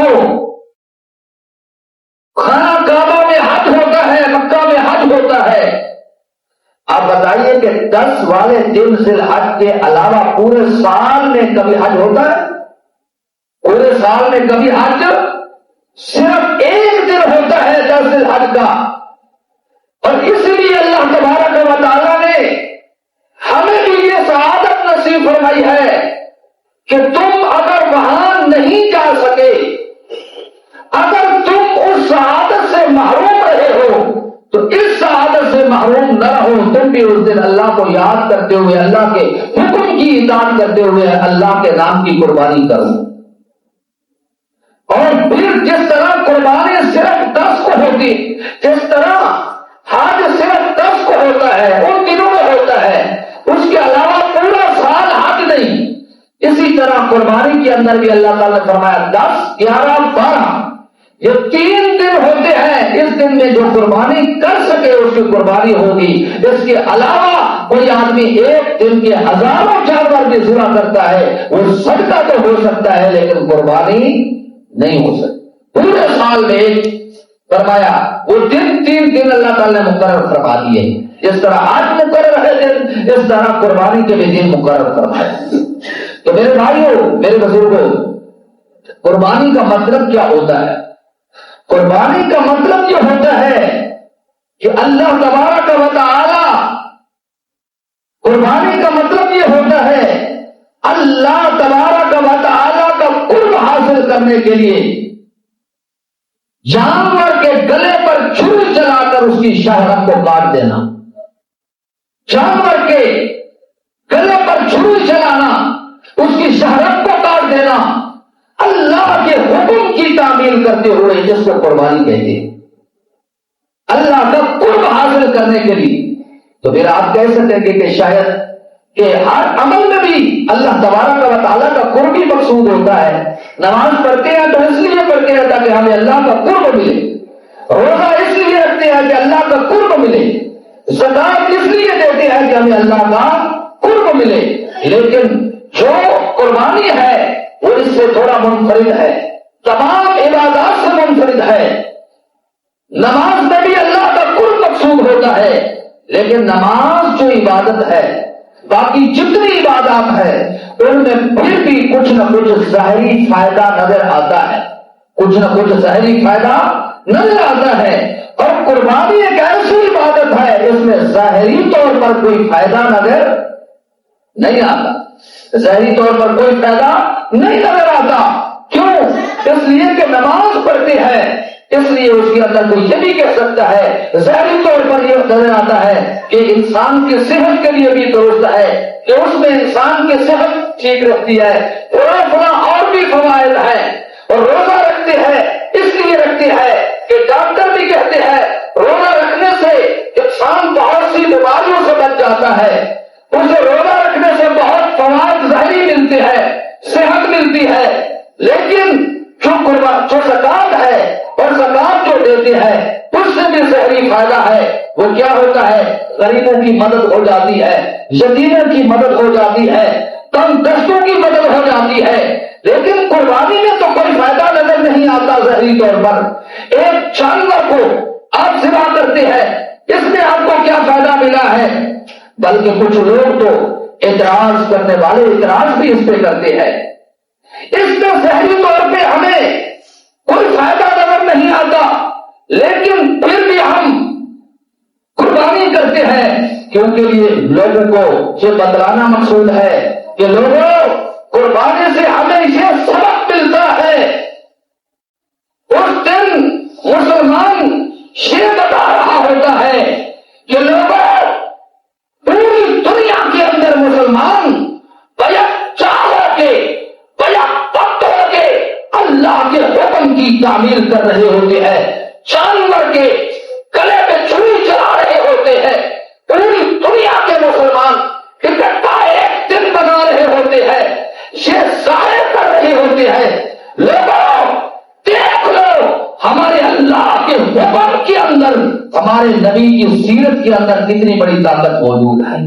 کو خانہ کعبہ میں حج ہوتا ہے، مکہ میں حج ہوتا ہے، آپ بتائیے کہ 10 والے دن ذی الحج کے علاوہ پورے سال میں کبھی حج ہوتا ہے؟ پورے سال میں کبھی حج صرف ایک دن ہوتا ہے 10 ذی الحج کا، اور اس لیے اللہ تبارک و تعالیٰ نے ہمیں بھی یہ سعادت نصیب فرمائی ہے کہ تم اگر وہاں نہیں جا سکے، اگر تم اس سعادت سے محروم رہے ہو تو اس سعادت سے محروم نہ رہو، تم بھی اس دن اللہ کو یاد کرتے ہوئے، اللہ کے حکم کی اطاعت کرتے ہوئے اللہ کے نام کی قربانی کرو۔ اور پھر جس طرح قربانی صرف 10 کو ہوتی، جس طرح حج صرف 10 کو ہوتا ہے، ان دنوں میں ہوتا ہے، اس کے علاوہ پورا سال حج نہیں، اسی طرح قربانی کے اندر بھی اللہ تعالیٰ نے فرمایا 10، 11، 12 یہ 3 دن ہوتے ہیں، اس دن میں جو قربانی کر سکے اس کی قربانی ہوگی۔ اس کے علاوہ کوئی آدمی ایک دن کے ہزاروں جانور بھی ذبح کرتا ہے، وہ صدقہ تو ہو سکتا ہے لیکن قربانی نہیں ہو سکتی۔ پورے سال میں ایک فرمایا وہ دن 3 دن اللہ تعالیٰ نے مقرر فرما دیے، جس طرح آج مقرر ہے دن، اس طرح قربانی کے بھی دن مقرر فرمائے۔ تو میرے بھائیوں، میرے بزرگوں، قربانی کا مطلب کیا ہوتا ہے؟ قربانی کا مطلب یہ ہوتا ہے کہ اللہ تبارک و تعالی، قربانی کا مطلب یہ ہوتا ہے اللہ تبارک و تعالی کا قرب حاصل کرنے کے لیے جانور کے گلے پر چھری چلا کر اس کی شہرت کو کاٹ دینا، جانور کے گلے پر چھری چلانا، اس کی شہرت کو کاٹ دینا، اللہ کے حکم کی تعمیل کرتے ہوئے، جس کو قربانی کہتے ہیں، اللہ کا قرب حاصل کرنے کے لیے۔ تو پھر آپ کہہ سکتے ہیں کہ شاید کہ ہر عمل میں بھی اللہ تبارک و تعالیٰ کا قرب ہی مقصود ہوتا ہے۔ نماز پڑھتے ہیں تو اس لیے پڑھتے ہیں تاکہ ہمیں اللہ کا قرب ملے، روزہ اس لیے رکھتے ہیں کہ اللہ کا قرب ملے، زکات اس لیے دیتے ہیں کہ ہمیں اللہ کا قرب ملے۔ لیکن جو قربانی ہے وہ اس سے تھوڑا منفرد ہے، تمام عبادات سے منفرد ہے۔ نماز میں بھی اللہ کا قرب مقصود ہوتا ہے، لیکن نماز جو عبادت ہے، باقی جتنی عبادات ہے ان میں پھر بھی کچھ نہ کچھ ظاہری فائدہ نظر آتا ہے، کچھ نہ کچھ ظاہری فائدہ نظر آتا ہے۔ اور قربانی ایک ایسی عبادت ہے جس میں ظاہری طور پر کوئی فائدہ نظر نہیں آتا، ظاہری طور پر کوئی فائدہ نہیں نظر آتا۔ کیوں؟ اس لیے کہ نماز پڑھتے ہیں، اس لیے اس کے اندر کوئی یہ بھی کہہ سکتا ہے ظاہری طور پر یہ نظر آتا ہے کہ انسان کی صحت کے لیے بھی درست ہے، کہ اس میں انسان کی صحت ٹھیک رہتی ہے، فلاں اور بھی فوائد ہیں۔ اور روزہ رکھتے ہیں اس لیے رکھتے ہیں کہ ڈاکٹر بھی کہتے ہیں روزہ رکھنے سے انسان بہت سی بیماریوں سے بچ جاتا ہے، اسے روزہ رکھنے سے بہت فوائد ظاہری ملتے ہیں، صحت ملتی ہے۔ لیکن جو زکات ہے اور زکات جو دیتے ہیں اس سے بھی ظاہری فائدہ ہے، وہ کیا ہوتا ہے؟ غریبوں کی مدد ہو جاتی ہے، یتیموں کی مدد ہو جاتی ہے، تنگ دستوں کی مدد ہو جاتی ہے۔ لیکن قربانی میں تو کوئی فائدہ نظر نہیں آتا ظاہری طور پر۔ ایک جانور کو آپ ذبح کرتے ہیں، اس میں آپ کو کیا فائدہ ملا ہے؟ بلکہ کچھ لوگ تو اعتراض کرنے والے اعتراض بھی اس پہ کرتے ہیں، اس میں ظاہری طور پہ ہمیں کوئی فائدہ نظر نہیں آتا، لیکن پھر بھی ہم قربانی کرتے ہیں کیونکہ یہ لوگوں کو یہ بتلانا مقصود ہے کہ لوگوں، قربانی سے ہمیں یہ سبق ملتا ہے۔ اس دن مسلمان یہ بتا رہا ہوتا ہے کہ لوگوں، پوری دنیا کے اندر مسلمان بیک چاہ ہو کے، بیک پت ہو کے اللہ کے حکم کی تعمیل کر رہے ہوتے ہیں، جانور کے گلے پہ چھری چلا رہے ہوتے ہیں۔ پوری دنیا کے مسلمان اکٹھا ایک دن بنا رہے ہوتے ہیں، یہ ظاہر کر رہے ہوتے ہیں لوگوں دیکھ لو ہمارے اللہ کے حکم کے اندر، ہمارے نبی کی سیرت کے اندر کتنی بڑی طاقت موجود ہے۔